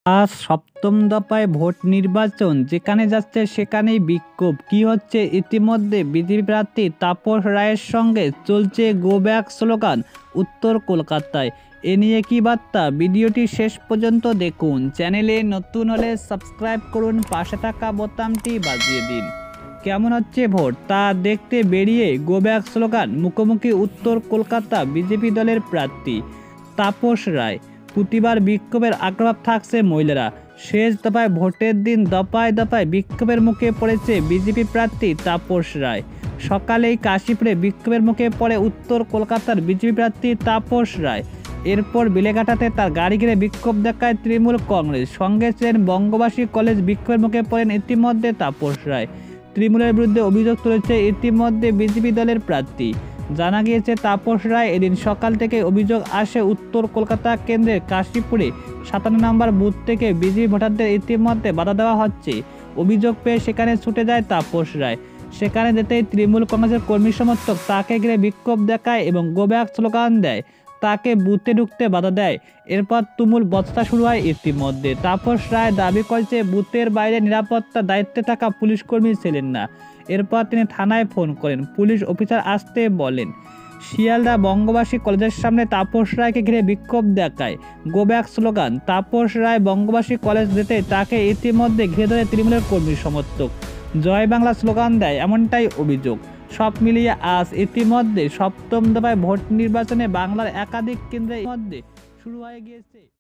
আজ সপ্তম দফায় ভোট নির্বাচন, যেখানে যাচ্ছে সেখানেই বিক্ষোভ। কি হচ্ছে? ইতিমধ্যে বিজেপি প্রার্থী তাপস রায়ের সঙ্গে চলছে গো ব্যাক স্লোগান উত্তর কলকাতায়। এ নিয়ে কি বার্তা? ভিডিওটি শেষ পর্যন্ত দেখুন। চ্যানেলে নতুন হলে সাবস্ক্রাইব করুন, পাশে থাকা বোতামটি বাজিয়ে দিন। কেমন হচ্ছে ভোট তা দেখতে বেরিয়ে গো ব্যাক স্লোগান মুখোমুখি উত্তর কলকাতা বিজেপি দলের প্রার্থী তাপস রায়। প্রতিবার বিক্ষোভের আগ্রহ থাকছে মহিলারা। শেষ দফায় ভোটের দিন দফায় দফায় বিক্ষোভের মুখে পড়েছে বিজেপি প্রার্থী তাপস রায়। সকালেই কাশীপুরে বিক্ষোভের মুখে পড়ে উত্তর কলকাতার বিজেপি প্রার্থী তাপস রায়। এরপর বেলেঘাটাতে তার গাড়ি ঘিরে বিক্ষোভ দেখায় তৃণমূল কংগ্রেস। সঙ্গে ছিলেন বঙ্গবাসী কলেজ। বিক্ষোভের মুখে পড়েন ইতিমধ্যে তাপস রায়। তৃণমূলের বিরুদ্ধে অভিযোগ তুলেছে ইতিমধ্যে বিজেপি দলের প্রার্থী। জানা গিয়েছে, তাপস রায় এদিন সকাল থেকে অভিযোগ আসে উত্তর কলকাতা কেন্দ্রের কাশীপুরে 57 নম্বর বুথ থেকে বিজেপি ভোটারদের ইতিমধ্যে বাধা দেওয়া হচ্ছে। অভিযোগ পেয়ে সেখানে ছুটে যায় তাপস রায়। সেখানে যেতেই তৃণমূল কংগ্রেসের কর্মী সমর্থক তাকে ঘিরে বিক্ষোভ দেখায় এবং গো ব্যাক স্লোগান দেয়। তাকে বুথে ঢুকতে বাধা দেয়। এরপর তুমুল বচসা শুরু হয়। ইতিমধ্যে তাপস রায় দাবি করছে বুথের বাইরে নিরাপত্তার দায়িত্বে থাকা পুলিশ কর্মী ছিলেন না। এরপর তিনি থানায় ফোন করেন, পুলিশ অফিসার আসতে বলেন। শিয়ালদা বঙ্গবাসী কলেজের সামনে তাপস রায়কে ঘিরে বিক্ষোভ দেখায় go back slogan. Tapas Roy বঙ্গবাসী কলেজ যেতে তাকে ইতিমধ্যে ঘিরে ধরে তৃণমূলের কর্মী সমর্থক জয় বাংলা স্লোগান দেয়, এমনটাই অভিযোগ। সব মিলিয়ে আজ ইতিমধ্যে সপ্তম দফায় ভোট নির্বাচনে বাংলার একাধিক কেন্দ্রের মধ্যে শুরু হয়ে গিয়েছে।